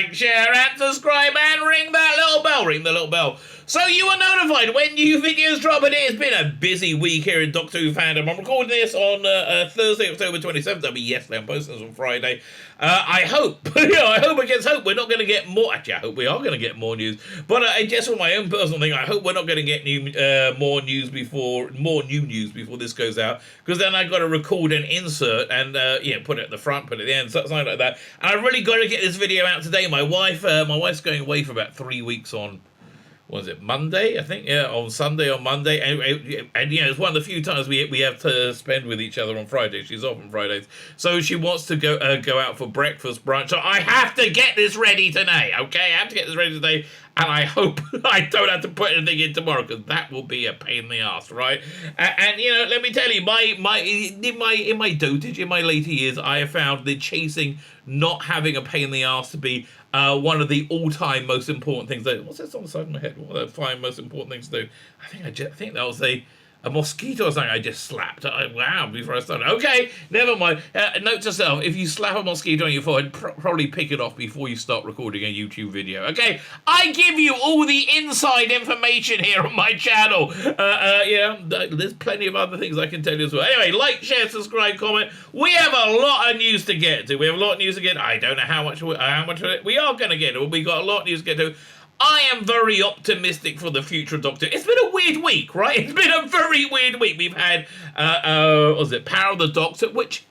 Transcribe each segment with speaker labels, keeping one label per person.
Speaker 1: like, share, and subscribe, and ring that little bell. Ring the little bell. So you are notified when new videos drop, and it has been a busy week here in Doctor Who fandom. I'm recording this on Thursday, October 27th. That'll be yesterday. I'm posting this on Friday. I hope, I hope against hope, we're not going to get more. Actually, I hope we are going to get more news. But just for my own personal thing, I hope we're not going to get more new news before this goes out. Because then I've got to record an insert and put it at the front, put it at the end, something like that. And I really got to get this video out today. My wife's going away for about 3 weeks on. Was it Monday? I think, yeah, on Sunday or Monday. And it's one of the few times we have to spend with each other on Fridays. She's off on Fridays. So she wants to go out for breakfast, brunch. So I have to get this ready today, okay? I have to get this ready today. And I hope I don't have to put anything in tomorrow, because that will be a pain in the ass, right? And let me tell you, in my dotage, in my later years, I have found the chasing not having a pain in the ass to be one of the all-time most important things. What's this on the side of my head? What are the 5 most important things to do? I think that was a mosquito or something I just slapped. Wow, before I started. Okay, never mind. Note to self, if you slap a mosquito on your forehead, probably pick it off before you start recording a YouTube video. Okay, I give you all the inside information here on my channel. There's plenty of other things I can tell you as well. Anyway, like, share, subscribe, comment. We have a lot of news to get to. I don't know how much of it we are going to get to. We got a lot of news to get to. I am very optimistic for the future of Doctor Who. It's been a weird week, right? It's been a very weird week. We've had, Power of the Doctor, which,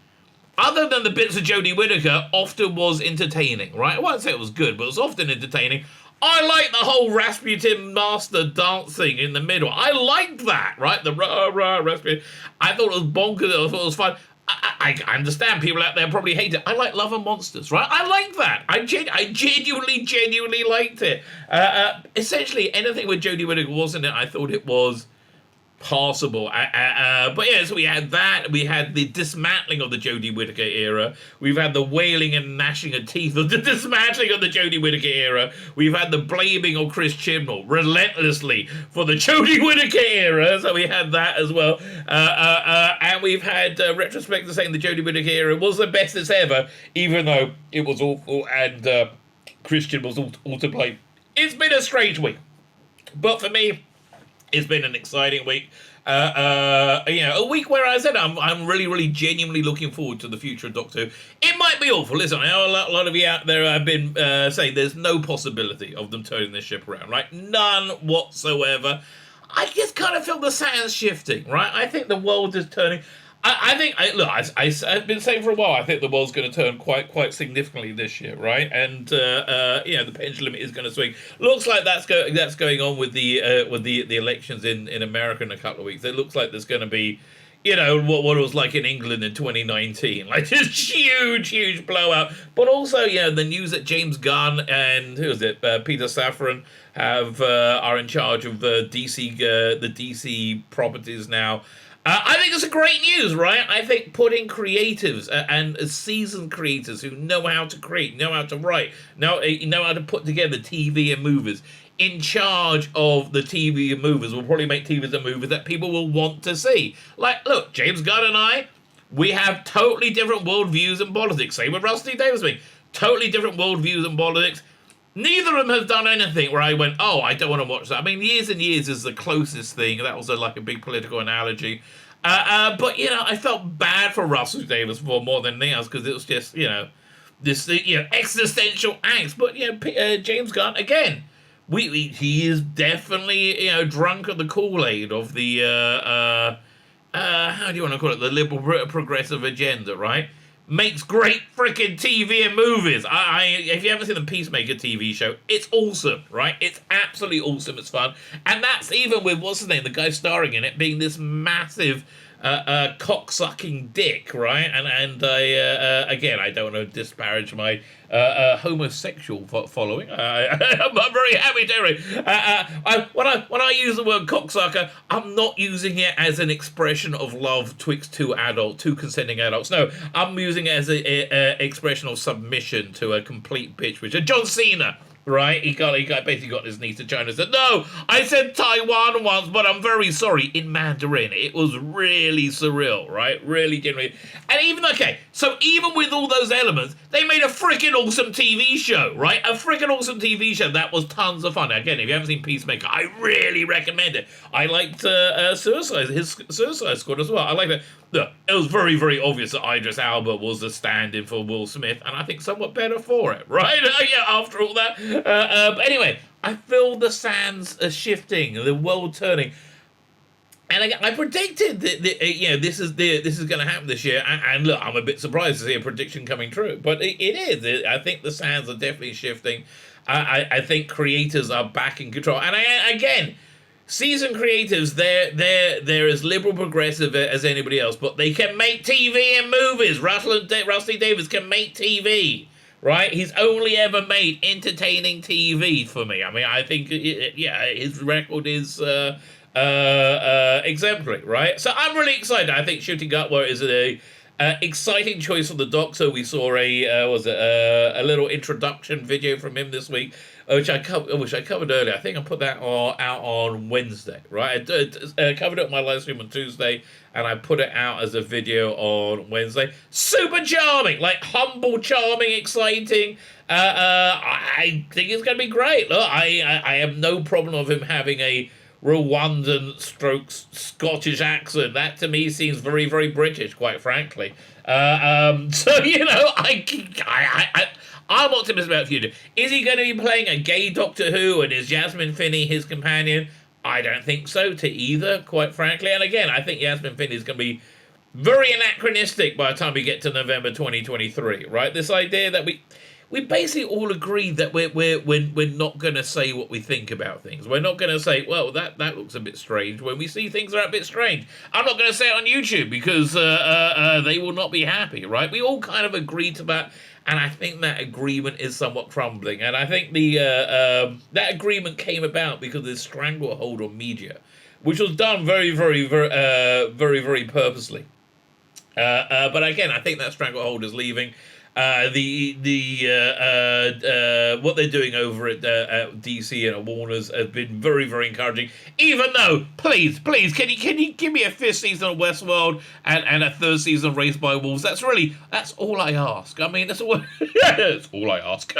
Speaker 1: other than the bits of Jodie Whittaker, often was entertaining, right? I won't say it was good, but it was often entertaining. I like the whole Rasputin master dancing in the middle. I liked that, right? The rah-rah Rasputin. I thought it was bonkers. I thought it was fun. I understand people out there probably hate it. I like Love and Monsters, right? I like that. I genuinely liked it. Essentially, anything with Jodie Whittaker was in it, I thought it was passable. But yeah, so we had that. We had the dismantling of the Jodie Whittaker era. We've had the wailing and gnashing of teeth of the dismantling of the Jodie Whittaker era. We've had the blaming of Chris Chibnall relentlessly for the Jodie Whittaker era. So we had that as well. And we've had retrospective saying the Jodie Whittaker era was the best it's ever, even though it was awful and Christian was all to blame. It's been a strange week. But for me, it's been an exciting week. A week where I said I'm really genuinely looking forward to the future of Doctor Who. It might be awful. Listen, I know a lot of you out there have been saying there's no possibility of them turning this ship around, right? None whatsoever. I just kind of feel the sands shifting, right? I think the world is turning. I've been saying for a while, I think the world's going to turn quite significantly this year, right? And the pendulum is going to swing. Looks like that's going on with the elections in America in a couple of weeks. It looks like there's going to be, what it was like in England in 2019, like this huge blowout. But also, the news that James Gunn and Peter Safran are in charge of the DC properties now. I think it's a great news, right? I think putting creatives and seasoned creators who know how to create, know how to write, know how to put together TV and movies in charge of the TV and movies will probably make TV and movies that people will want to see. Like, look, James Gunn and I, we have totally different worldviews and politics. Same with Rusty Davison. Totally different worldviews and politics. Neither of them have done anything where I went, oh, I don't want to watch that. I mean, Years and Years is the closest thing. That was like a big political analogy. But, I felt bad for Russell Davies for more than anything else because it was just, this existential angst. But, James Gunn, again, he is definitely, drunk of the Kool-Aid of the, how do you want to call it, the liberal progressive agenda, right? Makes great freaking TV and movies. If you haven't seen the Peacemaker TV show, it's awesome, right? It's absolutely awesome. It's fun. And that's even with, what's his name, the guy starring in it, being this massive cock-sucking dick, right? And again, I don't want to disparage my homosexual following. I'm very happy to. When I use the word cocksucker, I'm not using it as an expression of love twixt two consenting adults. No, I'm using it as an expression of submission to a complete bitch, which is John Cena. right? He basically got his niece to China and said, "No, I said Taiwan once, but I'm very sorry," in Mandarin. It was really surreal, right? Really genuinely. And even with all those elements, they made a freaking awesome TV show, right? A freaking awesome TV show that was tons of fun. Again, if you haven't seen Peacemaker, I really recommend it. I liked his Suicide Squad as well. I like that. Look, it was very, very obvious that Idris Elba was the stand-in for Will Smith, and I think somewhat better for it, right? Yeah, after all that. But anyway, I feel the sands are shifting, the world turning. And I predicted that this is going to happen this year, and look, I'm a bit surprised to see a prediction coming true, but it is. I think the sands are definitely shifting. I think creators are back in control, and again, seasoned creatives, they're as liberal progressive as anybody else, but they can make TV and movies. Rusty Davis can make TV. Right, he's only ever made entertaining TV for me. I mean, I think his record is exemplary, right? So I'm really excited. I think Shooting Upward is a exciting choice for the Doctor. We saw a little introduction video from him this week, which I covered earlier. I think I put that out on Wednesday, right? I covered it on my live stream on Tuesday, and I put it out as a video on Wednesday. Super charming, like humble, charming, exciting. I think it's going to be great. Look, I have no problem of him having a Rwandan stroke Scottish accent. That to me seems very, very British, quite frankly. So I'm optimistic about the future. Is he going to be playing a gay Doctor Who, and is Yasmin Finney his companion? I don't think so to either, quite frankly. And again, I think Yasmin Finney is going to be very anachronistic by the time we get to November 2023, right? This idea that we basically all agree that we're not going to say what we think about things. We're not going to say, well, that looks a bit strange, when we see things that are a bit strange. I'm not going to say it on YouTube because they will not be happy, right? We all kind of agree to that, and I think that agreement is somewhat crumbling. And I think that agreement came about because of this stranglehold on media, which was done very, very, very, very, very purposely. But again, I think that stranglehold is leaving. What they're doing over at DC and at Warner's has been very, very encouraging. Even though, please, can you give me a 5th season of Westworld and a 3rd season of Raised by Wolves? That's all I ask. I mean, that's all I ask.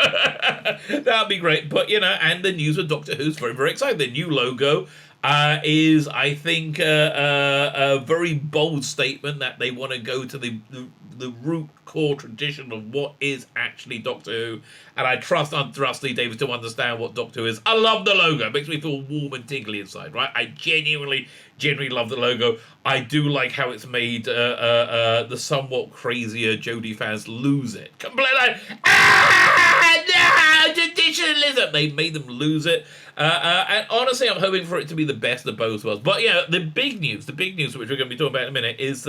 Speaker 1: That'd be great. But and the news of Doctor Who's very, very exciting. The new logo is, I think, a very bold statement that they want to go to the root core tradition of what is actually Doctor Who, and I trust Rusty Davis to understand what Doctor Who is. I love the logo. It makes me feel warm and tingly inside, right? I genuinely love the logo. I do like how it's made the somewhat crazier Jodie fans lose it. Completely. No! Traditionalism! They made them lose it. And honestly, I'm hoping for it to be the best of both worlds. But the big news, which we're going to be talking about in a minute, is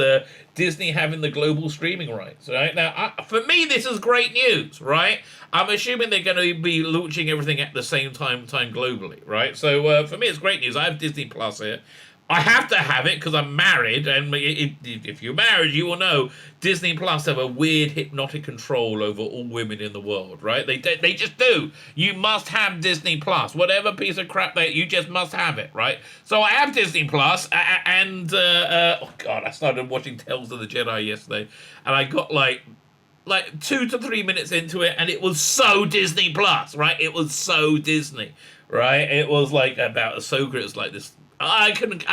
Speaker 1: Disney having the global streaming rights. Right now, for me, this is great news. Right, I'm assuming they're going to be launching everything at the same time globally. Right, so for me, it's great news. I have Disney Plus here. I have to have it because I'm married, and if you're married, you will know Disney Plus have a weird hypnotic control over all women in the world, right? They just do. You must have Disney Plus. Whatever piece of crap you just must have it, right? So I have Disney Plus, and oh god, I started watching Tales of the Jedi yesterday, and I got like 2 to 3 minutes into it, and it was so Disney Plus, right? It was so Disney, right? It was like about Ahsoka. It was like this. I couldn't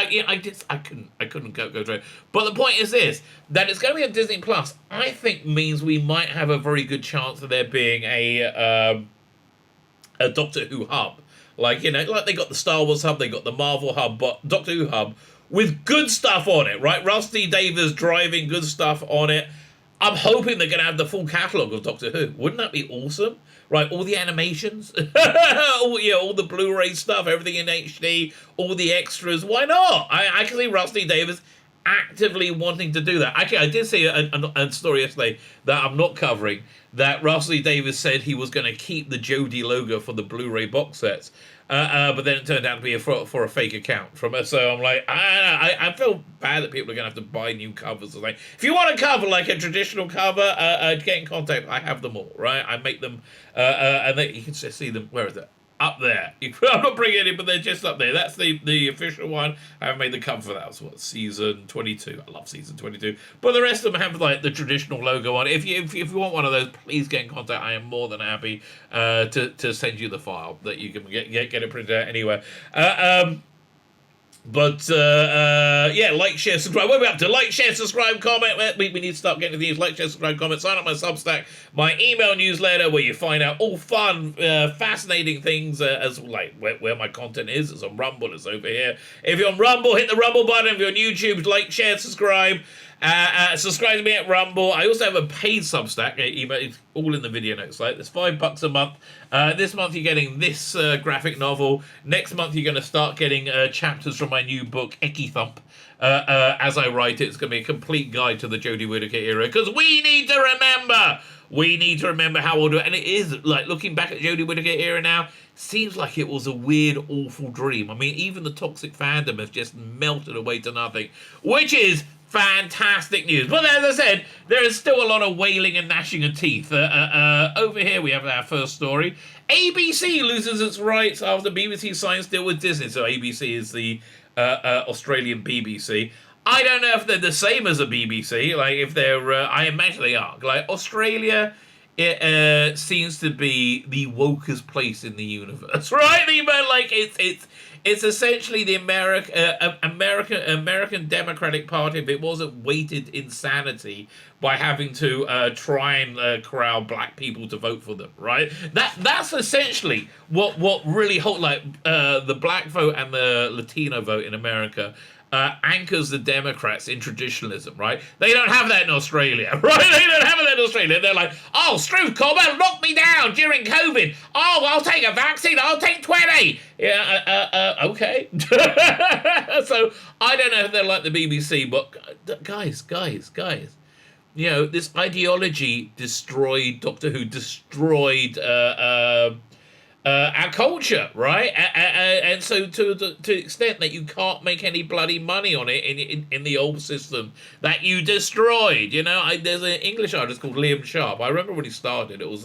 Speaker 1: go through it. But the point is this, that it's going to be on Disney Plus, I think means we might have a very good chance of there being a Doctor Who hub. Like they got the Star Wars hub, they got the Marvel hub, but Doctor Who hub with good stuff on it, right? Rusty Davis driving good stuff on it. I'm hoping they're going to have the full catalogue of Doctor Who. Wouldn't that be awesome? Right, all the animations, all the Blu-ray stuff, everything in HD, all the extras. Why not? I can see Rusty Davis actively wanting to do that. Actually, I did see a story yesterday that I'm not covering, that Russell Davis said he was going to keep the Jody logo for the Blu-ray box sets. But then it turned out to be for a fake account from it. So I'm like, I feel bad that people are going to have to buy new covers. Like, if you want a cover, like a traditional cover, get in contact. I have them all, right? I make them, and you can just see them. Where is it? Up there. I'm not bringing it in, but they're just up there. That's the official one. I haven't made the cover for that. It was season 22. I love season 22. But the rest of them have like the traditional logo on. If you want one of those, please get in contact. I am more than happy to send you the file that you can get it printed out anywhere. Yeah, like, share, subscribe. What are we up to? Like, share, subscribe, comment. We need to start getting these. Like, share, subscribe, comment. Sign up my Substack, my email newsletter, where you find out all fun, fascinating things, as like where my content is. It's on Rumble. It's over here. If you're on Rumble, hit the Rumble button. If you're on YouTube, like, share, subscribe. Subscribe to me at Rumble. I also have a paid Substack. It's all in the video notes. Like, there's $5 a month. This month you're getting this graphic novel. Next month you're going to start getting chapters from my new book, Ecky Thump. As I write it, it's going to be a complete guide to the Jodie Whittaker era, because we need to remember. We need to remember how we'll do it. And it is, like, looking back at Jodie Whittaker era now, seems like it was a weird, awful dream. I mean, even the toxic fandom has just melted away to nothing, which is fantastic news. But as I said, there is still a lot of wailing and gnashing of teeth. Over here we have our first story. ABC loses its rights after BBC signs deal with Disney. So ABC is the Australian BBC. I don't know if they're the same as a BBC. Like, if they're, I imagine they are. Like, Australia, it seems to be the wokest place in the universe, right? Like, it's essentially the American Democratic Party if it wasn't weighted insanity by having to try and corral black people to vote for them, right? That's essentially what really hold, like, the black vote and the Latino vote in America anchors the Democrats in traditionalism, right? They don't have that in Australia, right? They don't have that in Australia. They're like, oh, Struve Corbett knocked me down during COVID. Oh, I'll take a vaccine. I'll take 20. Yeah, okay. So I don't know if they're like the BBC, but guys. You know, this ideology destroyed Doctor Who, destroyed our culture, right? And so to the extent that you can't make any bloody money on it in the old system that you destroyed, you know. There's an English artist called Liam Sharp. I remember when he started. It was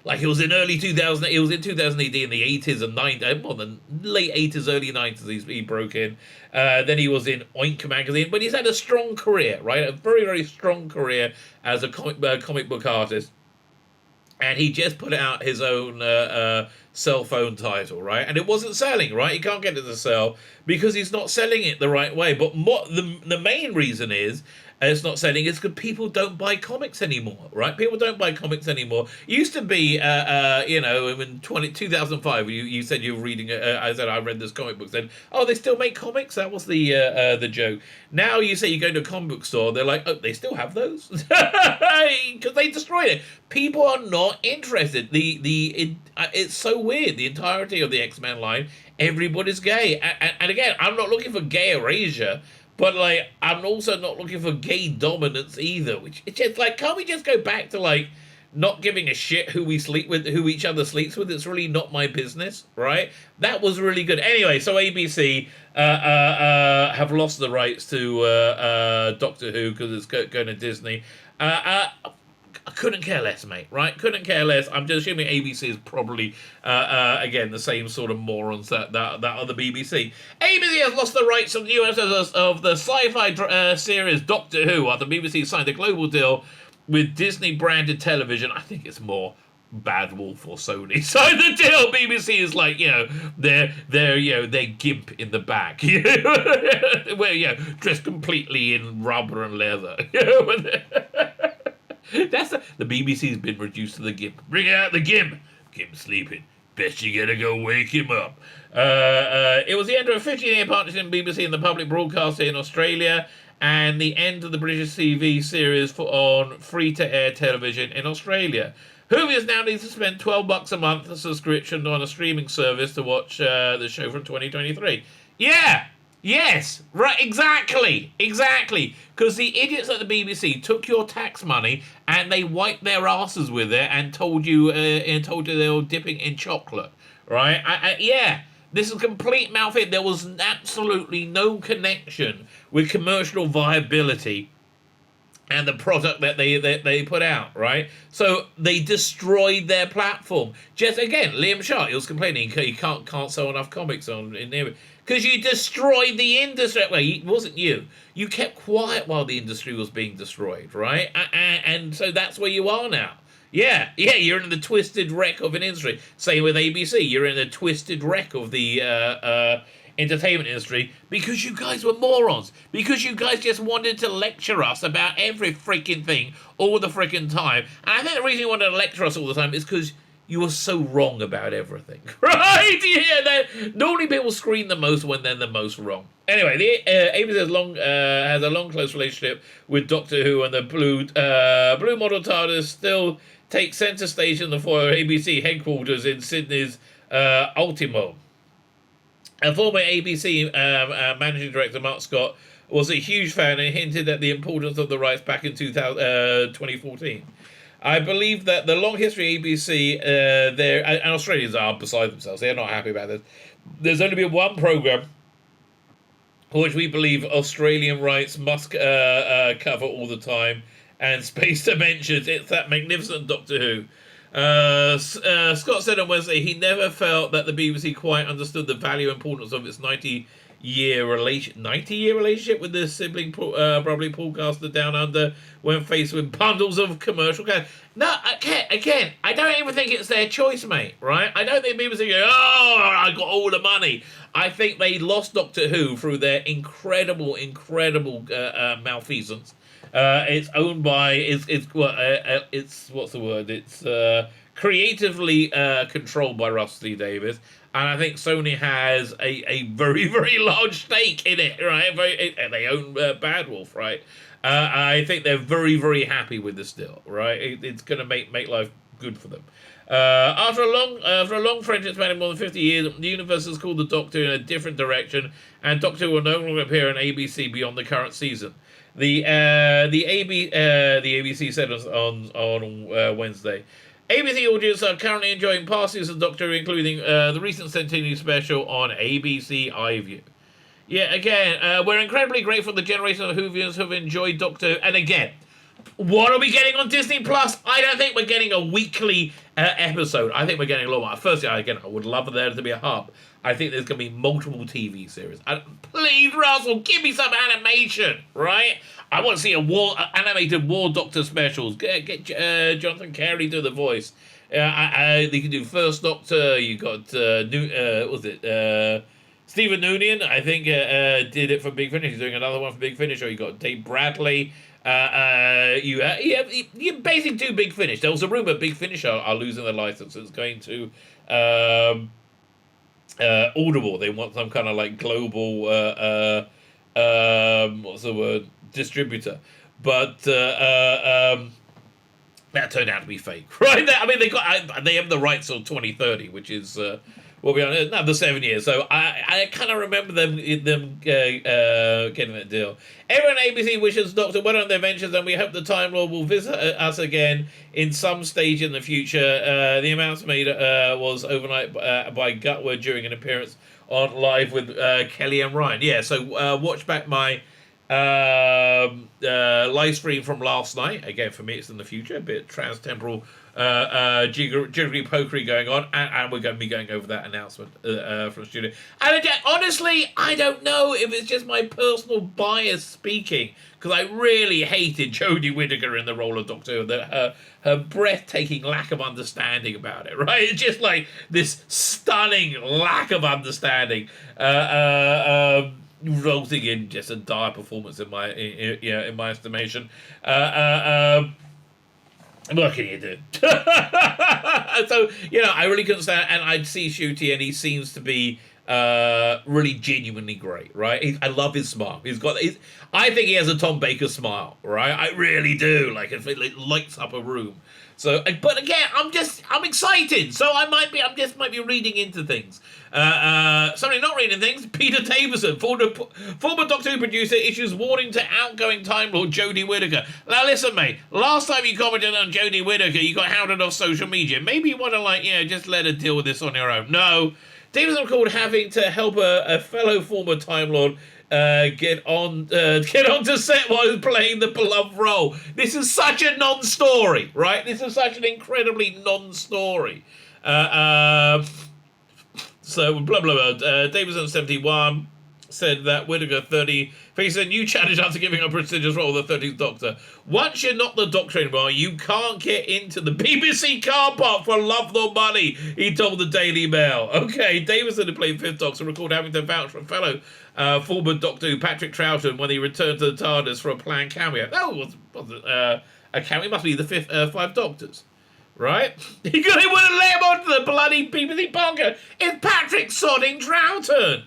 Speaker 1: like, it was in early 2000. It was in 2000 AD in the 80s and 90s, well, the late 80s, early 90s. He broke in. Then he was in Oink magazine, but he's had a strong career, right? A very, very strong career as a comic book artist. And he just put out his own cell phone title, right? And it wasn't selling, right? He can't get it to sell because he's not selling it the right way. But what the main reason is it's not selling is because people don't buy comics anymore, right? People don't buy comics anymore. It used to be, you know, in 2005, you said you were reading, I said I read this comic book, said, oh, they still make comics? That was the joke. Now you say you go to a comic book store, they're like, oh, they still have those? Because they destroyed it. People are not interested. It's so weird. The entirety of the X-Men line, everybody's gay. And again, I'm not looking for gay erasure, but, like, I'm also not looking for gay dominance either. Which, it's just like, can't we just go back to, like, not giving a shit who we sleep with, who each other sleeps with? It's really not my business, right? That was really good. Anyway, so ABC have lost the rights to Doctor Who because it's going to Disney. I couldn't care less, mate, right? Couldn't care less. I'm just assuming ABC is probably, again, the same sort of morons that other BBC. ABC has lost the rights of the new episodes of the sci-fi series Doctor Who after BBC signed a global deal with Disney-branded television. I think it's more Bad Wolf or Sony signed the deal. BBC is like, you know, they're gimp in the back, you know, where, you know, dressed completely in rubber and leather, you know. That's the BBC's been reduced to the gimp. Bring out the gimp. Gimp's sleeping. Best you gotta go wake him up. It was the end of a 15-year partnership in BBC and the public broadcaster in Australia, and the end of the British TV series on free-to-air television in Australia. Whovians now need to spend $12 a month a subscription on a streaming service to watch the show from 2023. Yeah! Yes, right, exactly. Because the idiots at the BBC took your tax money and they wiped their asses with it and told you they were dipping in chocolate, right? Yeah, this is complete malfit. There was absolutely no connection with commercial viability and the product that they put out, right? So they destroyed their platform. Just again, Liam Sharp, he was complaining he can't sell enough comics on in there because you destroyed the industry. Well, it wasn't you. You kept quiet while the industry was being destroyed, right? And so that's where you are now. Yeah, you're in the twisted wreck of an industry. Same with ABC, you're in the twisted wreck of the entertainment industry because you guys were morons. Because you guys just wanted to lecture us about every freaking thing all the freaking time. And I think the reason you wanted to lecture us all the time is because you were so wrong about everything, right? Yeah, normally people scream the most when they're the most wrong. Anyway, the ABC has a long, close relationship with Doctor Who, and the blue model TARDIS still takes centre stage in the former ABC headquarters in Sydney's Ultimo. A former ABC managing director, Mark Scott, was a huge fan and hinted at the importance of the rights back in 2014. I believe that the long history of ABC, and Australians are beside themselves. They're not happy about this. There's only been one programme for which we believe Australian rights must cover all the time, and Space Dimensions. It's that magnificent Doctor Who. Scott said on Wednesday he never felt that the BBC quite understood the value and importance of its 90-year relationship with the sibling probably broadcaster Down Under when faced with bundles of commercial cash. No, again, I don't even think it's their choice, mate, right? I don't think BBC go, oh, I got all the money. I think they lost Doctor Who through their incredible malfeasance. It's owned by it's what's the word? It's creatively controlled by Russell T Davies, and I think Sony has a very very large stake in it, right? They own Bad Wolf, right? I think they're very very happy with this deal, right? It's going to make life good for them. After a long friendship spanning more than 50 years, the universe has called the Doctor in a different direction, and Doctor will no longer appear on ABC beyond the current season. The ABC said on Wednesday. ABC audience are currently enjoying past seasons of Doctor Who, including the recent Centennial special on ABC iView. Yeah, again, we're incredibly grateful for the generation of Whovians who have enjoyed Doctor Who. And again, what are we getting on Disney Plus? I don't think we're getting a weekly episode. I think we're getting a lot more. Firstly, again, I would love there to be a hub. I think there's going to be multiple TV series. Please, Russell, give me some animation, right? I want to see animated War Doctor specials. Get Jonathan Carey do the voice. They can do First Doctor. You got Stephen Noonan, I think, did it for Big Finish. He's doing another one for Big Finish. Or you got Dave Bradley. You basically do Big Finish. There was a rumor Big Finish are losing their license. It's going to Audible. They want some kind of like global what's the word, distributor, but that turned out to be fake, right? I mean, they have the rights till 2030, which is we'll be on another 7 years. So I kind of remember them getting that deal. Everyone at ABC wishes Doctor well on their ventures, and we hope the Time Lord will visit us again in some stage in the future. The announcement made was overnight by Gutward during an appearance on Live with Kelly and Ryan. Yeah, so watch back my live stream from last night. Again, for me, it's in the future. A bit trans-temporal jiggery pokery going on, and we're going to be going over that announcement from the studio. And honestly, I don't know if it's just my personal bias speaking, because I really hated Jodie Whittaker in the role of Doctor Who. Her breathtaking lack of understanding about it, right? It's just like this stunning lack of understanding, resulting in just a dire performance in my estimation. What can you do? So, I really couldn't stand, and I'd see Shooty, and he seems to be really genuinely great, right? I love his smile. I think he has a Tom Baker smile, right? I really do. Like it lights up a room. So, but again, I'm excited. So I just might be reading into things. Somebody not reading things. Peter Davison, former Doctor Who producer, issues warning to outgoing Time Lord Jodie Whittaker. Now listen, mate. Last time you commented on Jodie Whittaker, you got hounded off social media. Maybe you want to just let her deal with this on your own. No. Davison recalled having to help a fellow former Time Lord get on to set while he was playing the beloved role. This is such a non-story, right? This is such an incredibly non-story. So blah blah blah. Davison 71 said that Whittaker 30 faces a new challenge after giving a prestigious role of the 13th Doctor. Once you're not the Doctor anymore, you can't get into the BBC car park for love nor money, he told the Daily Mail. Okay, Davison, who played 5th Doctor, recalled having to vouch for a fellow former Doctor Who, Patrick Troughton, when he returned to the TARDIS for a planned cameo. No, it wasn't a cameo. It must be the 5 Doctors. Right? He wouldn't let him onto the bloody BBC bunker. It's Patrick sodding Troughton.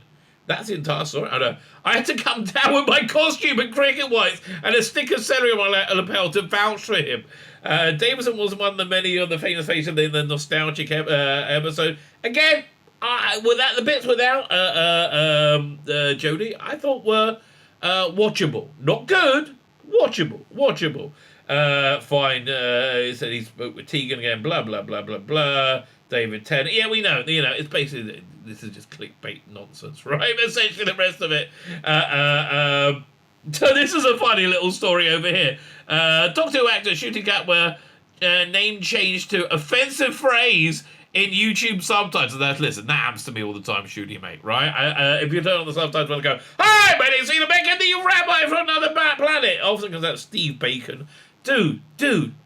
Speaker 1: That's the entire story. I know. I had to come down with my costume and cricket whites and a stick of celery on my lapel to vouch for him. Davison was one of the many of the famous faces in the nostalgic episode. Again, the bits without Jodie, I thought were watchable. Not good, watchable. Fine. He said he spoke with Tegan again. Blah blah blah blah blah. David Tennant. Yeah, we know. It's basically this is just clickbait nonsense, right? Essentially, the rest of it. So this is a funny little story over here. Doctor Who actor Shooting Cat were name changed to offensive phrase in YouTube subtitles. Listen, that happens to me all the time, Shooty, mate, right? If you turn on the subtitles and go, "Hi, my name's Tzvi Lebetkin, the rabbi from another planet," often because that's Steve Bacon. Dude,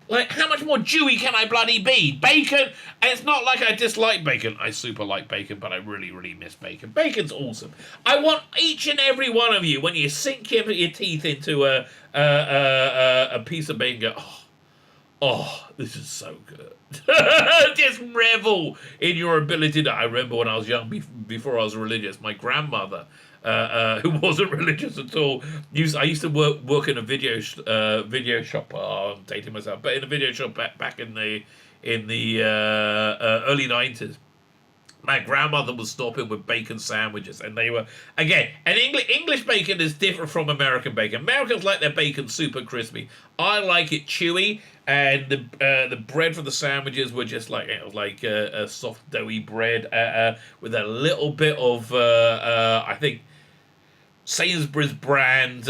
Speaker 1: like, how much more Jewy can I bloody be? Bacon, and it's not like I dislike bacon. I super like bacon, but I really, really miss bacon. Bacon's awesome. I want each and every one of you, when you sink your teeth into a piece of bacon, go, oh, this is so good. Just revel in your ability to... I remember when I was young, before I was religious, my grandmother... who wasn't religious at all. I used to work in a video shop. I'm dating myself, but in a video shop back in the early 90s. My grandmother was stopping with bacon sandwiches, and they were, again, and English bacon is different from American bacon. Americans like their bacon super crispy. I like it chewy, and the bread for the sandwiches were just like, it was like a soft doughy bread with a little bit of I think Sainsbury's brand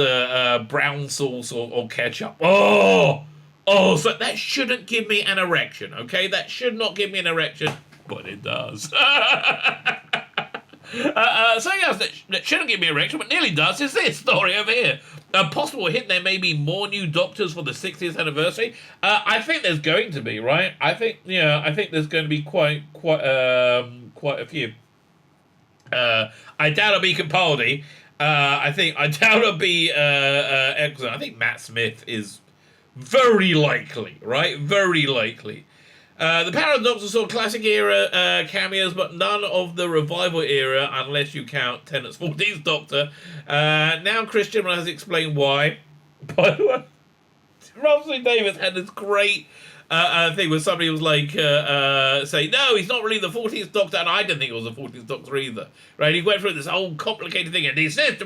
Speaker 1: brown sauce or ketchup. So that shouldn't give me an erection, okay? That should not give me an erection, but it does. Something else that shouldn't give me an erection, but nearly does, is this story over here. A possible hint there may be more new Doctors for the 60th anniversary. I think there's going to be, right? I think there's going to be quite a few. I doubt it'll be Capaldi. I doubt it'll be Exxon. I think Matt Smith is very likely, right? Very likely. The Power of the Doctor saw classic era cameos, but none of the revival era, unless you count Tennant's 14th Doctor. Now Christian has explained why. By the way, Russell Davis had this great thing where somebody was like, saying, no, he's not really the 14th Doctor, and I didn't think it was the 14th Doctor either. Right? He went through this whole complicated thing, and he says,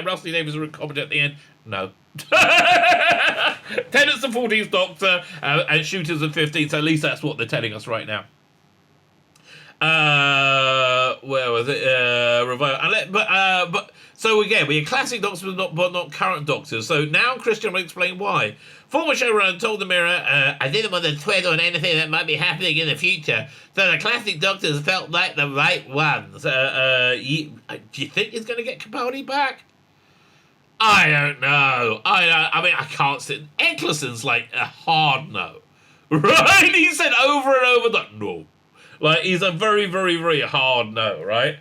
Speaker 1: Russell Davis commented at the end, no. Tennant's the 14th Doctor, and Shooter's the 15th, so at least that's what they're telling us right now. Where was it? Revival. But so again, we had classic Doctors, but not current Doctors. So now Christian will explain why. Former showrunner told the Mirror, I didn't want to tread on anything that might be happening in the future, so the classic Doctors felt like the right ones. Do you think he's going to get Capaldi back? I don't know. I mean, I can't sit. Eccleston's like a hard no. Right? He said over and over that no. Like, he's a very, very, very hard no, right?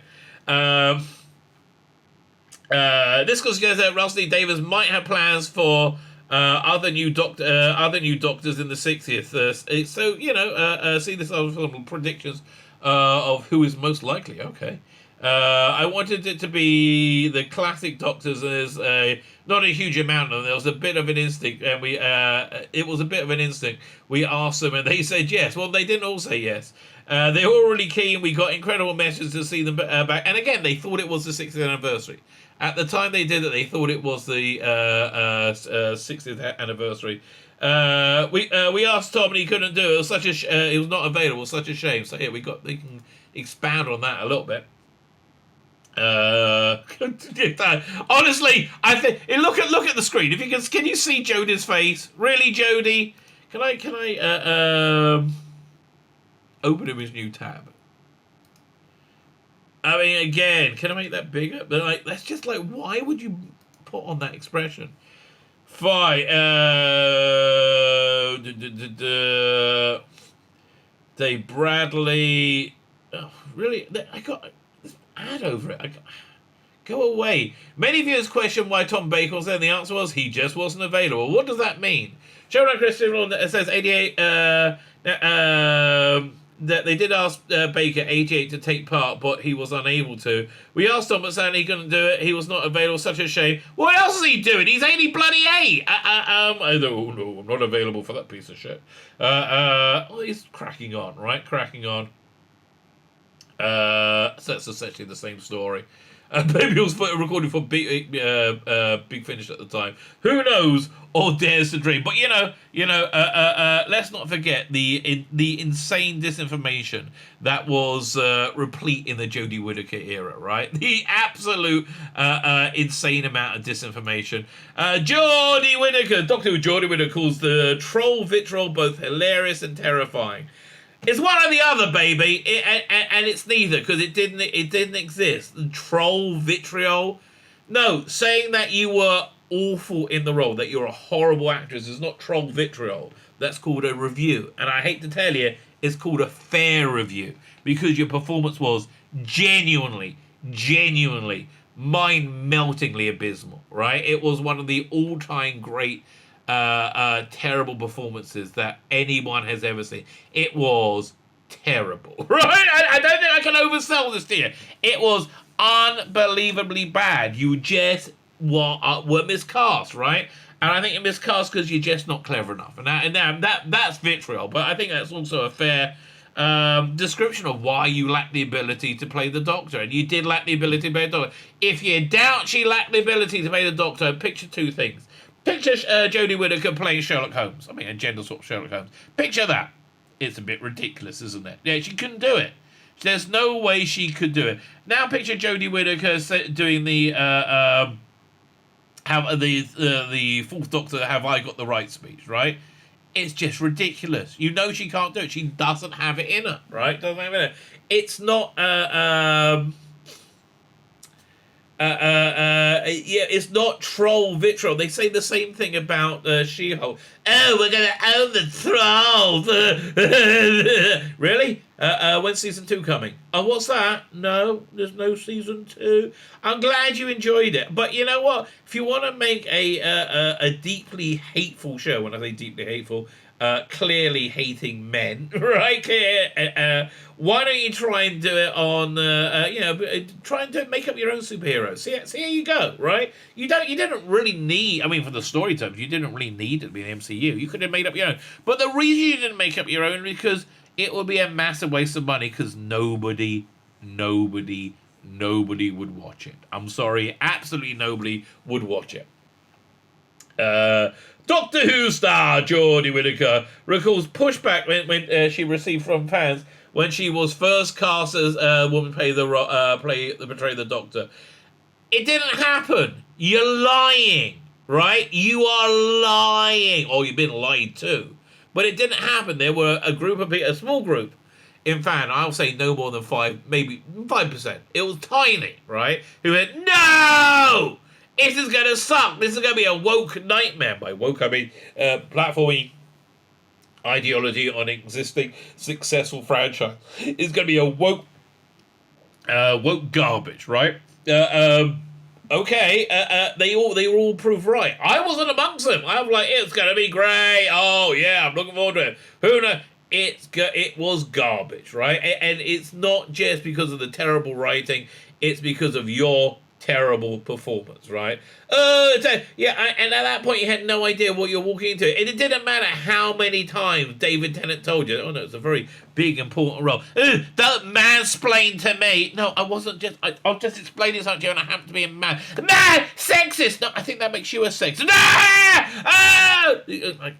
Speaker 1: This goes that Russell Davis might have plans for other new Doctors in the 60th. So, see this other film predictions of who is most likely. Okay. I wanted it to be the classic Doctors. There's not a huge amount of them. There was a bit of an instinct, and it was a bit of an instinct. We asked them, and they said yes. Well, they didn't all say yes. They were really keen. We got incredible messages to see them back. And again, they thought it was the 60th anniversary. At the time they did it, they thought it was the 60th anniversary. We asked Tom, and he couldn't do it. It was such a it was not available. Such a shame. So here they can expound on that a little bit. Honestly, I think look at the screen. If you can you see Jodie's face? Really, Jodie? Can I open him his new tab? I mean, again, can I make that bigger? But that's just why would you put on that expression? Fine. Dave Bradley. Oh, really? I got this ad over it. Go away. Many viewers question why Tom Baker was there, and the answer was he just wasn't available. What does that mean? Showrunner Christian says 88. That they did ask Baker 88 to take part, but he was unable to. We asked Tom, but sadly he couldn't do it. He was not available. Such a shame. What else is he doing? He's 80 bloody 8. Oh no, I'm not available for that piece of shit. He's cracking on, right? Cracking on. So that's essentially the same story. Maybe it was recorded for Big Finish at the time. Who knows or dares to dream? But let's not forget the insane disinformation that was replete in the Jodie Whittaker era, right? The absolute insane amount of disinformation. Jodie Whittaker, Dr. Jodie Whittaker calls the troll vitriol both hilarious and terrifying. It's one or the other, baby, and it's neither, because it didn't exist. The troll vitriol. No, saying that you were awful in the role, that you're a horrible actress, is not troll vitriol. That's called a review, and I hate to tell you, it's called a fair review, because your performance was genuinely, mind-meltingly abysmal. Right? It was one of the all-time great. Terrible performances that anyone has ever seen. It was terrible, right? I don't think I can oversell this to you. It was unbelievably bad. You just were miscast, right? And I think you're miscast because you're just not clever enough. And that's vitriol, but I think that's also a fair description of why you lack the ability to play the Doctor. And you did lack the ability to play the Doctor. If you doubt she lacked the ability to play the Doctor, picture two things. Picture Jodie Whittaker playing Sherlock Holmes. I mean, a gender swap Sherlock Holmes. Picture that. It's a bit ridiculous, isn't it? Yeah, she couldn't do it. There's no way she could do it. Now picture Jodie Whittaker doing the Fourth Doctor, have I got the right speech, right? It's just ridiculous. You know she can't do it. She doesn't have it in her, right? Doesn't have it in her. It's not it's not troll vitriol. They say the same thing about She-Hulk. Oh, we're going to own the trolls. Really? When's season 2 coming? Oh, what's that? No, there's no season 2. I'm glad you enjoyed it. But you know what? If you want to make a deeply hateful show, when I say deeply hateful, clearly hating men, right? Why don't you try and do it on, try and make up your own superheroes. See how you go, right? You didn't really need, I mean, for the story terms, you didn't really need it to be an MCU. You could have made up your own. But the reason you didn't make up your own is because it would be a massive waste of money, because nobody would watch it. I'm sorry, absolutely nobody would watch it. Doctor Who star Jodie Whittaker recalls pushback when she received from fans when she was first cast as a woman portray the Doctor. It didn't happen. You're lying, right? You are lying. Or you've been lied to. But it didn't happen. There were a group of people, a small group. In fact, I'll say no more than 5%. It was tiny, right? Who went, no! This is going to suck. This is going to be a woke nightmare. By woke, I mean platforming ideology on existing successful franchise. It's going to be a woke garbage, right? Okay, they were all proved right. I wasn't amongst them. I was like, it's going to be great. Oh, yeah, I'm looking forward to it. Who knows? it was garbage, right? And it's not just because of the terrible writing, it's because of your terrible performance, right? And at that point you had no idea what you're walking into. And it didn't matter how many times David Tennant told you, oh no, it's a very big, important role. Don't mansplain to me. No, I wasn't just, I was just explaining something to you and I happen to be a man. Man, sexist! No, I think that makes you a sexist.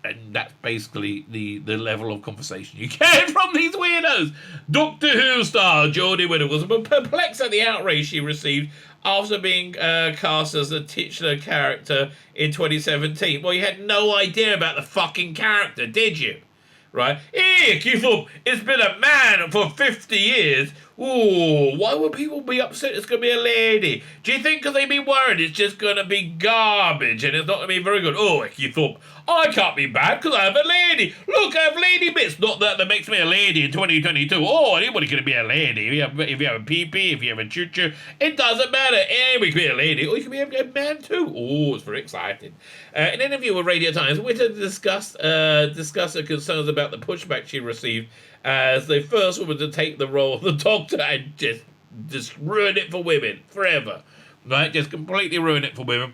Speaker 1: And that's basically the level of conversation you get from these weirdos. Doctor Who star Jodie Whittaker was perplexed at the outrage she received after being cast as a titular character in 2017. Well, you had no idea about the fucking character, did you? Right? Eek, you thought it's been a man for 50 years. Ooh, why would people be upset it's going to be a lady? Do you think because they'd be worried it's just going to be garbage and it's not going to be very good? Oh, you thought, I can't be bad because I have a lady. Look, I have lady bits. Not that makes me a lady in 2022. Oh, anybody can be a lady. If you have a pee-pee, if you have a choo-choo, it doesn't matter. Anybody can be a lady. Or you can be a man too. Oh, it's very exciting. In an interview with Radio Times, Whittaker discussed her concerns about the pushback she received as the first woman to take the role of the Doctor and just ruin it for women forever, right? Just completely ruin it for women.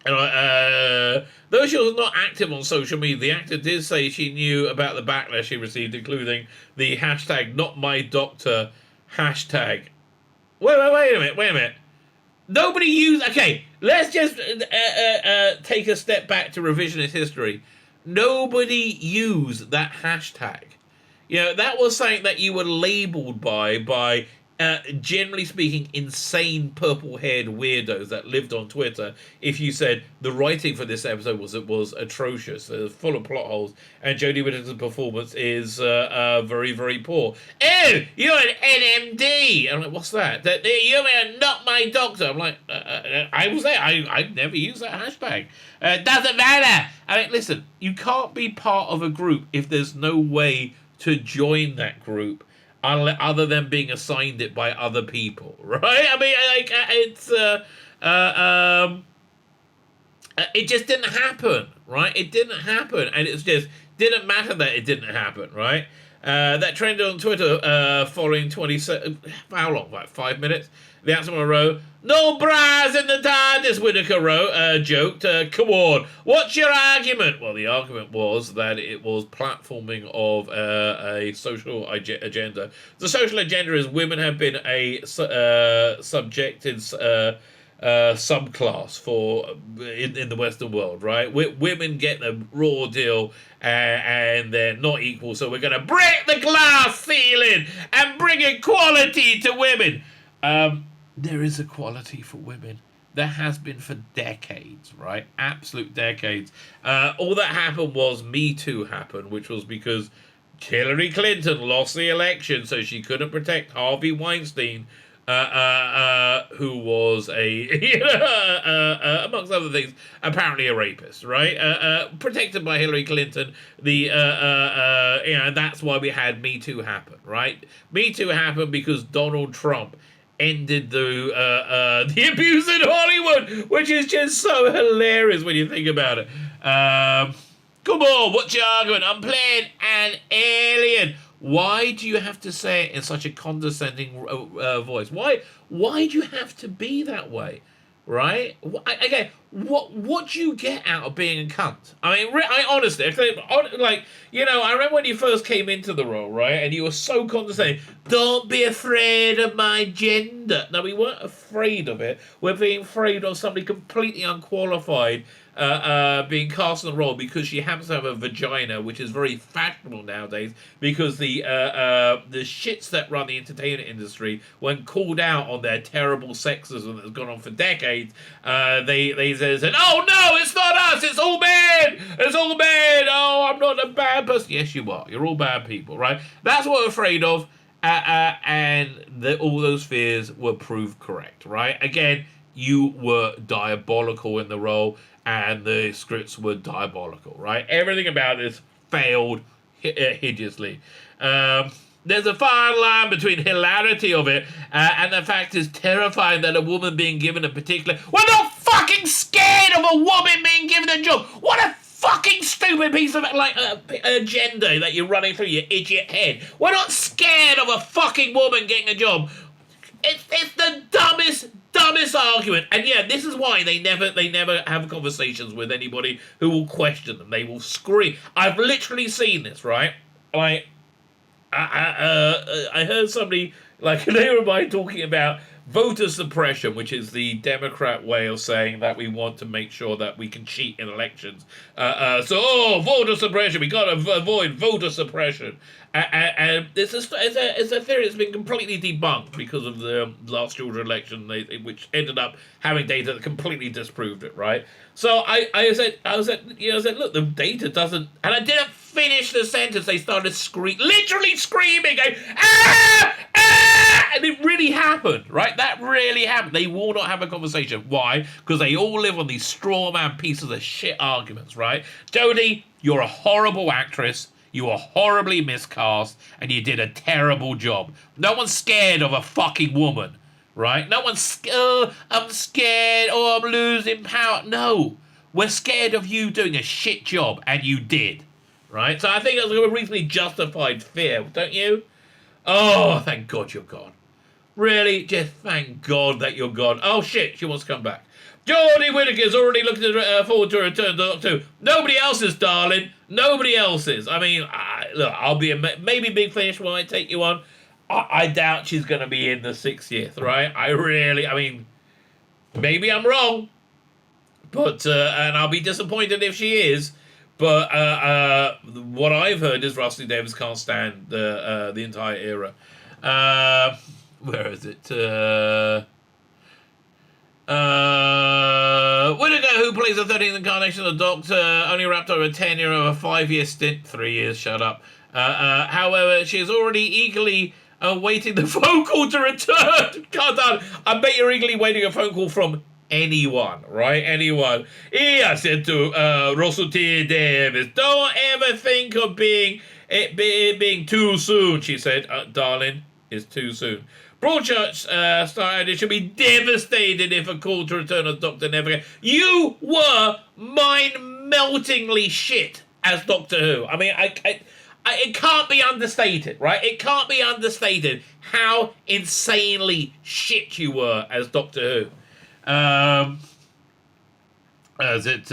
Speaker 1: And though she was not active on social media, the actor did say she knew about the backlash she received, including the hashtag #NotMyDoctor hashtag. Wait a minute. Nobody used. Okay, let's just take a step back to revisionist history. Nobody used that hashtag. You know, that was something that you were labeled by generally speaking, insane purple-haired weirdos that lived on Twitter. If you said the writing for this episode was atrocious, full of plot holes, and Jodie Whittaker's performance is very, very poor. Oh, you're an NMD. I'm like, what's that? You're not my doctor. I'm like, I was there. I never used that hashtag. Doesn't matter. I mean, listen, you can't be part of a group if there's no way to join that group other than being assigned it by other people, right? I mean, like, it just didn't happen, right? It didn't happen, and it's just didn't matter that it didn't happen, right? That trended on Twitter following 27, how long, like 5 minutes? The answer wrote, no bras in the TARDIS, Whittaker joked. Come on, what's your argument? Well, the argument was that it was platforming of a social agenda. The social agenda is women have been a subjected subclass for in the Western world, right? Women get the raw deal and they're not equal, so we're going to break the glass ceiling and bring equality to women. There is equality for women. There has been for decades, right? Absolute decades. All that happened was Me Too happened, which was because Hillary Clinton lost the election, so she couldn't protect Harvey Weinstein, who was amongst other things, apparently a rapist, right? Protected by Hillary Clinton. That's why we had Me Too happen, right? Me Too happened because Donald Trump ended the abuse in Hollywood, which is just so hilarious when you think about it. Come on, what's your argument? I'm playing an alien. Why do you have to say it in such a condescending voice? Why do you have to be that way? Right? Okay, what do you get out of being a cunt? I mean, I honestly, like, you know, I remember when you first came into the role, right? And you were so condescending. Don't be afraid of my gender. No, we weren't afraid of it. We're being afraid of somebody completely unqualified being cast in the role because she happens to have a vagina, which is very fashionable nowadays. Because the shits that run the entertainment industry, when called out on their terrible sexism that's gone on for decades, they said, "Oh no, it's not us. It's all men. It's all men. Oh, I'm not a bad person." Yes, you are. You're all bad people, right? That's what we're afraid of, and all those fears were proved correct, right? Again, you were diabolical in the role, and the scripts were diabolical, right? Everything about this failed hideously. There's a fine line between hilarity of it and the fact it's terrifying that a woman being given a particular... We're not fucking scared of a woman being given a job! What a fucking stupid piece of like agenda that you're running through your idiot head. We're not scared of a fucking woman getting a job. It's the dumbest argument. And yeah, this is why they never have conversations with anybody who will question them. They will scream. I've literally seen this, right? Like, I heard somebody, like, they were talking about voter suppression, which is the Democrat way of saying that we want to make sure that we can cheat in elections. Voter suppression, we got to avoid voter suppression. And it's a theory that's been completely debunked because of the last Georgia election, which ended up having data that completely disproved it, right? So I said, look, the data doesn't, and I didn't finish the sentence. They started literally screaming, going, ah, ah, and it really happened, right? That really happened. They will not have a conversation. Why? Because they all live on these straw man pieces of shit arguments, right? Jodie, you're a horrible actress. You were horribly miscast, and you did a terrible job. No one's scared of a fucking woman, right? No one's, I'm scared, I'm losing power. No, we're scared of you doing a shit job, and you did, right? So I think that's a reasonably justified fear, don't you? Oh, thank God you're gone. Really, just thank God that you're gone. Oh, shit, she wants to come back. Jodie Whittaker's already looking forward to a return to Doctor Who. Nobody else is, darling. Nobody else is. I mean, look, I'll be maybe Big Finish might take you on. I doubt she's going to be in the 60th, right? I mean, maybe I'm wrong. But, and I'll be disappointed if she is. But what I've heard is Rusty Davies can't stand the entire era. Where is it? Whittaker, who plays the 13th incarnation of the Doctor, only wrapped up a tenure of a 5-year stint. 3 years, shut up. However, she is already eagerly awaiting the phone call to return. God damn, I bet you're eagerly waiting a phone call from anyone, right? Anyone. I said to Russell T. Davis, don't ever think of it being too soon, she said. Darling, it's too soon. Broadchurch started, should be devastated if a call to return of Doctor never came. You were mind-meltingly shit as Doctor Who. I mean, it can't be understated, right? It can't be understated how insanely shit you were as Doctor Who. As it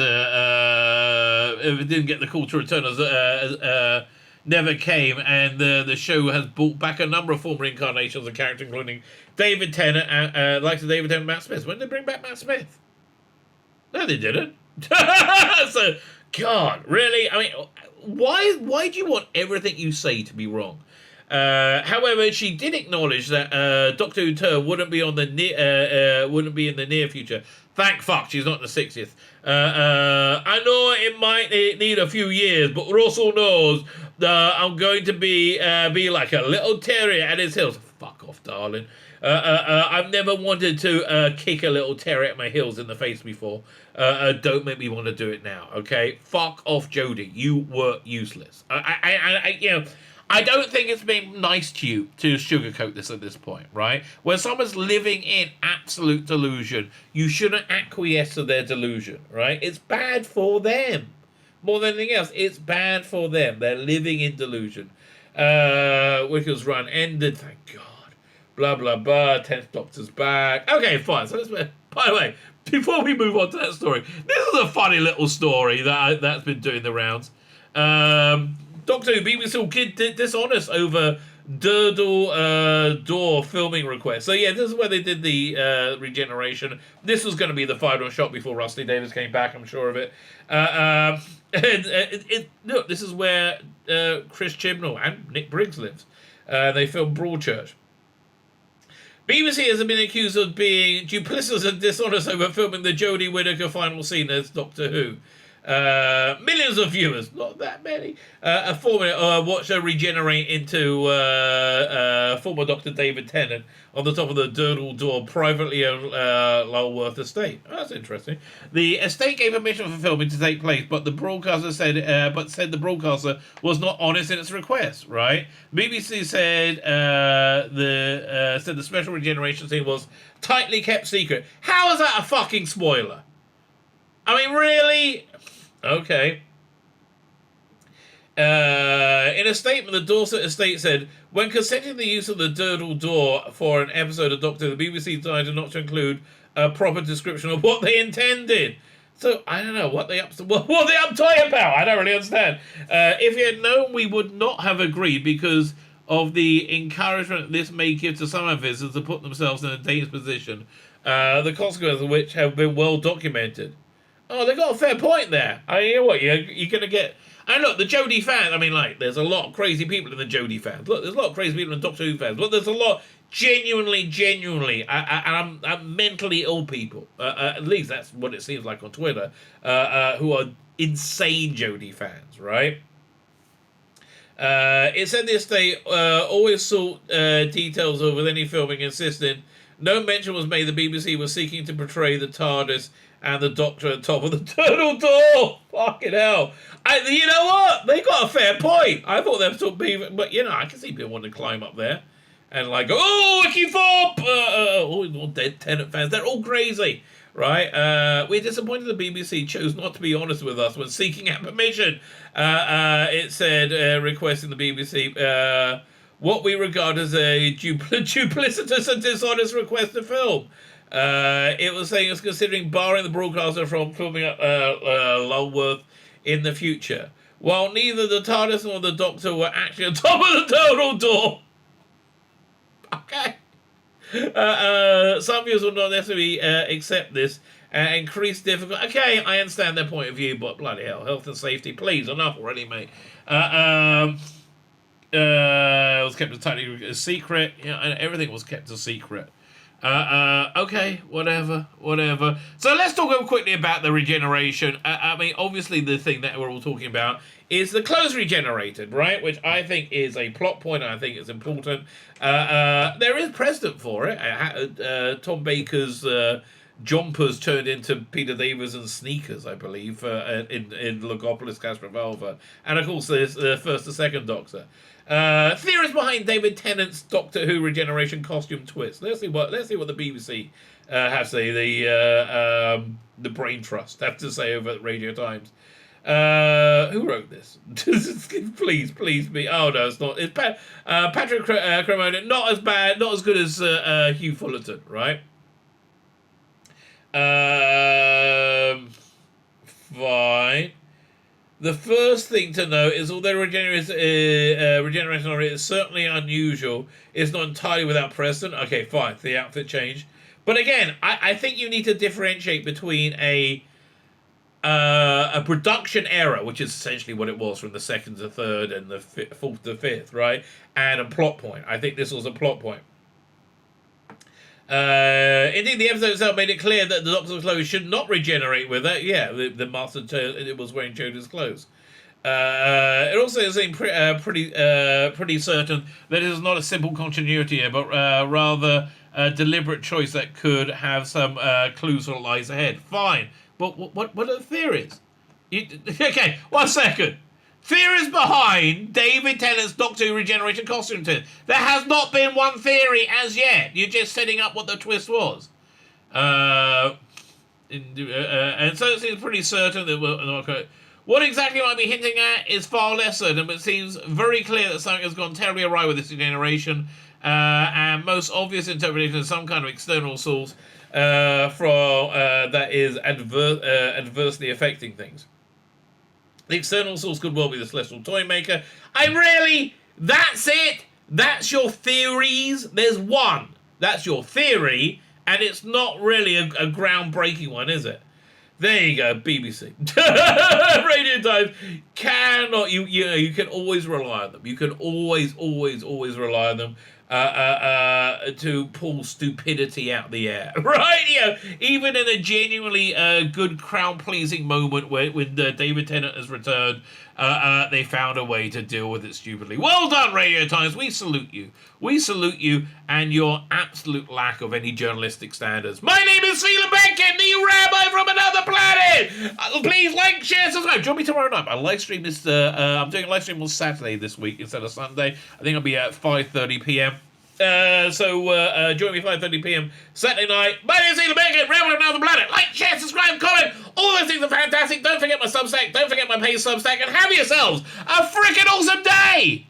Speaker 1: didn't get the call to return as never came, and the show has brought back a number of former incarnations of characters, including David Tennant, like David Tennant, Matt Smith. When did they bring back Matt Smith? No, they didn't. So, God, really? I mean, why do you want everything you say to be wrong? However, she did acknowledge that Doctor Who Turn wouldn't be in the near future. Thank fuck, she's not in the 60th. I know it might need a few years, but Russell knows I'm going to be like a little terrier at his heels. Fuck off, darling. I've never wanted to kick a little terrier at my heels in the face before. Don't make me want to do it now, okay? Fuck off, Jodie. You were useless. I don't think it's been nice to you to sugarcoat this at this point, right? When someone's living in absolute delusion, you shouldn't acquiesce to their delusion, right? It's bad for them. More than anything else, it's bad for them. They're living in delusion. Wicker's run ended, thank God. Blah, blah, blah. 10th Doctor's back. Okay, fine. So by the way, before we move on to that story, this is a funny little story that's been doing the rounds. Doctor Who BBC still dishonest over Door filming request. So yeah, this is where they did the regeneration. This was going to be the final shot before Rusty Davies came back, I'm sure of it. Look, this is where Chris Chibnall and Nick Briggs lives. They filmed Broadchurch. BBC has been accused of being duplicitous and dishonest over filming the Jodie Whittaker final scene as Doctor Who. Millions of viewers, not that many, watched her regenerate into former Dr. David Tennant on the top of the Durdle Door privately owned Lulworth estate. Oh, that's interesting. The estate gave permission for filming to take place, but the broadcaster said the broadcaster was not honest in its request. Right? BBC said the special regeneration scene was tightly kept secret. How is that a fucking spoiler? I mean, really? Okay. In a statement, the Dorset estate said, when consenting to the use of the Durdle door for an episode of Doctor, the BBC decided not to include a proper description of what they intended. So, I don't know, what they uptight about? I don't really understand. If you had known, we would not have agreed because of the encouragement this may give to some of visitors to put themselves in a dangerous position, the consequences of which have been well documented. Oh, they got a fair point there. I hear what you're going to get. And look, the Jodie fans, I mean, like, there's a lot of crazy people in the Jodie fans. Look, there's a lot of crazy people in Doctor Who fans. Look, there's a lot genuinely, and I'm mentally ill people. At least that's what it seems like on Twitter, who are insane Jodie fans, right? It said the estate always sought details over any filming, insisting no mention was made the BBC was seeking to portray the TARDIS and the Doctor at the top of the Turtle Door. Fucking hell. You know what? They got a fair point. I thought they were sort of being, but you know, I can see people wanting to climb up there and like, oh, Wiki Thorpe! All dead Tennant fans. They're all crazy, right? We're disappointed the BBC chose not to be honest with us when seeking out permission. It said, requesting the BBC, what we regard as a duplicitous and dishonest request to film. It was saying it's considering barring the broadcaster from filming at Lulworth in the future, while neither the TARDIS nor the Doctor were actually on top of the Turtle Door. Okay. Some viewers will not necessarily accept this increased difficulty. Okay, I understand their point of view, but bloody hell, health and safety, please, enough already, mate. It was kept entirely a secret, you know, and everything was kept a secret. Okay, whatever. So let's talk quickly about the regeneration. I mean, obviously the thing that we're all talking about is the clothes regenerated, right? Which I think is a plot point, and I think it's important. There is precedent for it. Tom Baker's jumpers turned into Peter Davison's sneakers, I believe, in Logopolis Castrovalva. And of course, there's the first and second Doctor. Theories behind David Tennant's Doctor Who regeneration costume twist. Let's see what the BBC have to say. The Brain Trust have to say over at Radio Times. Who wrote this? please be. Oh no, it's not. It's Patrick Cremona. Not as bad, not as good as Hugh Fullerton, right? Fine. The first thing to note is although regeneration is certainly unusual, it's not entirely without precedent. Okay, fine. The outfit change. But again, I think you need to differentiate between a production error, which is essentially what it was from the second to third and the fourth to fifth, right? And a plot point. I think this was a plot point. Indeed, the episode itself made it clear that the Doctor's clothes should not regenerate with it. Yeah, the Master it was wearing Jodie's clothes. It also seemed pretty certain that it is not a simple continuity here, but rather a deliberate choice that could have some clues for what lies ahead. Fine, but what are the theories? Okay, 1 second. Theories behind David Tennant's Doctor Who regeneration costume twist. There has not been one theory as yet. You're just setting up what the twist was. And so it seems pretty certain that we're not correct. What exactly it might be hinting at is far less certain, but it seems very clear that something has gone terribly awry with this regeneration. And most obvious interpretation is some kind of external source that is adversely affecting things. The external source could well be the Celestial Toy Maker. That's it? That's your theories? There's one. That's your theory, and it's not really a groundbreaking one, is it? There you go, BBC. Radio Times cannot, you can always rely on them. You can always rely on them to pull stupidity out the air, right? You know, even in a genuinely good crowd-pleasing moment when David Tennant has returned, they found a way to deal with it stupidly. Well done, Radio Times. We salute you. We salute you and your absolute lack of any journalistic standards. My name is Tzvi Lebetkin, the Rabbi from another planet. Please like, share, subscribe. Join me tomorrow night. I live stream this. I'm doing a live stream on Saturday this week instead of Sunday. I think I'll be at 5:30 p.m. So join me 5:30 p.m. Saturday night. My name is Tzvi Lebetkin, Rebel of Another Planet. Like, share, subscribe, comment. All those things are fantastic. Don't forget my Substack. Don't forget my paid Substack. And have yourselves a freaking awesome day!